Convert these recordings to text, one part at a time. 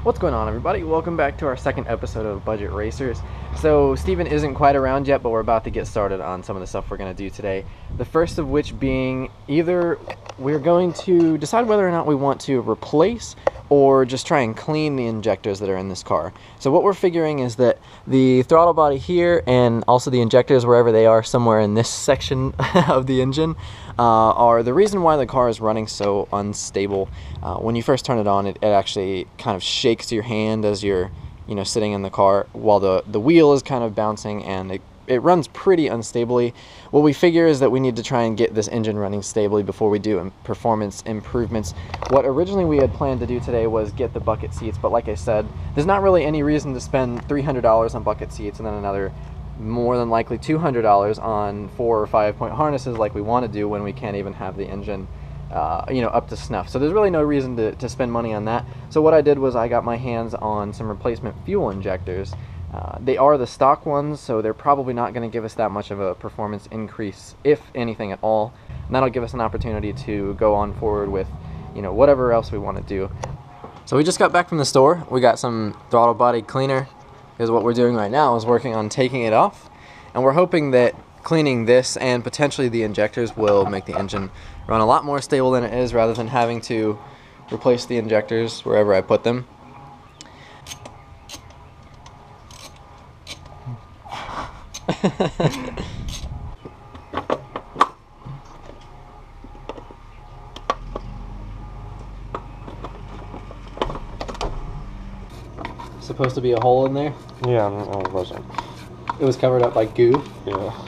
What's going on, everybody? Welcome back to our second episode of Budget Racers. So Steven isn't quite around yet, but we're about to get started on some of the stuff we're going to do today. The first of which being either we're going to decide whether or not we want to replace or just try and clean the injectors that are in this car. So what we're figuring is that the throttle body here and also the injectors wherever they are somewhere in this section of the engine are the reason why the car is running so unstable. When you first turn it on, it actually kind of shakes your hand as you're sitting in the car while the wheel is kind of bouncing, and it runs pretty unstably. What we figure is that we need to try and get this engine running stably before we do performance improvements. What originally we had planned to do today was get the bucket seats, but like I said, there's not really any reason to spend $300 on bucket seats and then another more than likely $200 on 4 or 5 point harnesses like we want to do when we can't even have the engine up to snuff. So there's really no reason to spend money on that. So what I did was I got my hands on some replacement fuel injectors. They are the stock ones, so they're probably not going to give us that much of a performance increase, if anything at all. And that'll give us an opportunity to go on forward with whatever else we want to do. So we just got back from the store. We got some throttle body cleaner, because what we're doing right now is working on taking it off, and we're hoping that cleaning this and potentially the injectors will make the engine run a lot more stable than it is, rather than having to replace the injectors wherever I put them. Supposed to be a hole in there? Yeah, no, it wasn't. It was covered up by goo? Yeah.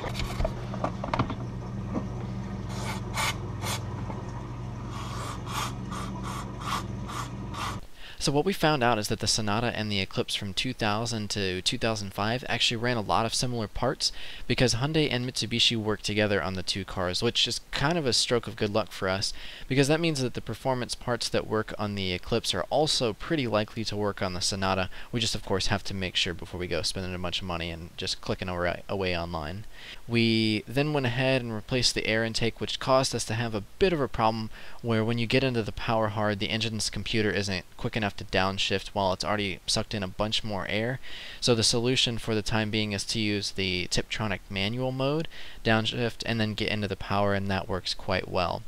So what we found out is that the Sonata and the Eclipse from 2000 to 2005 actually ran a lot of similar parts, because Hyundai and Mitsubishi worked together on the two cars, which is kind of a stroke of good luck for us, because that means that the performance parts that work on the Eclipse are also pretty likely to work on the Sonata. We just of course have to make sure before we go spending a bunch of money and just clicking away online. We then went ahead and replaced the air intake, which caused us to have a bit of a problem where when you get into the power hard, the engine's computer isn't quick enough to downshift while it's already sucked in a bunch more air. So the solution for the time being is to use the Tiptronic manual mode, downshift, and then get into the power, and that works quite well.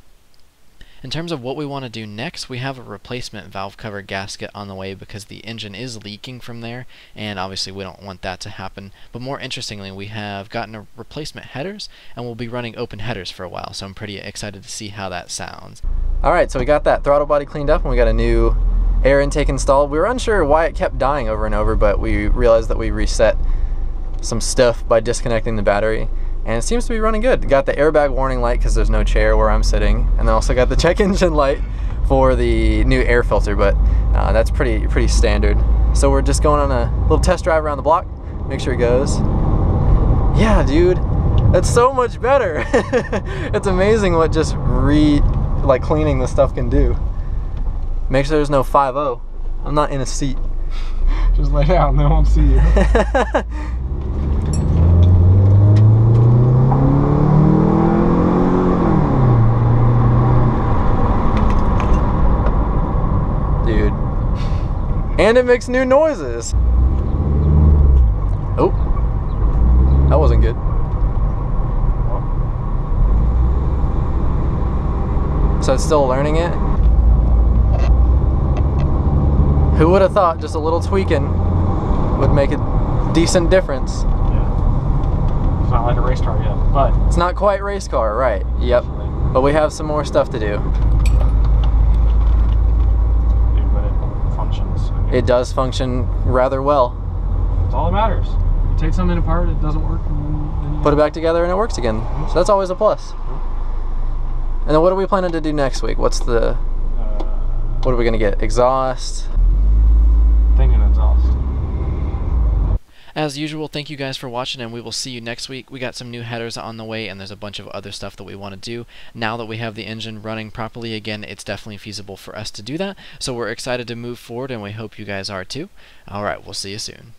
In terms of what we want to do next, we have a replacement valve cover gasket on the way because the engine is leaking from there, and obviously we don't want that to happen. But more interestingly, we have gotten a replacement headers, and we'll be running open headers for a while, so I'm pretty excited to see how that sounds. Alright, so we got that throttle body cleaned up and we got a new air intake installed. We were unsure why it kept dying over and over, but we realized that we reset some stuff by disconnecting the battery, and it seems to be running good. Got the airbag warning light because there's no chair where I'm sitting, and then also got the check engine light for the new air filter, but that's pretty standard. So we're just going on a little test drive around the block, make sure it goes. Yeah, dude, that's so much better. It's amazing what just cleaning the stuff can do. Make sure there's no 5-0. I'm not in a seat. Just lay down, they won't see you. Dude. And it makes new noises. Oh. That wasn't good. So it's still learning it? Who would have thought just a little tweaking would make a decent difference? Yeah. It's not like a race car yet, but... It's not quite race car, right. Yep. But we have some more stuff to do. But it functions. It does function rather well. That's all that matters. You take something apart, it doesn't work, and then you Put it back together and it works again. So that's always a plus. And then what are we planning to do next week? What's the... what are we going to get? Exhaust? Thinking exhaust. As usual, thank you guys for watching, and we will see you next week. We got some new headers on the way, and there's a bunch of other stuff that we want to do. Now that we have the engine running properly again, it's definitely feasible for us to do that. So we're excited to move forward, and we hope you guys are too. Alright, we'll see you soon.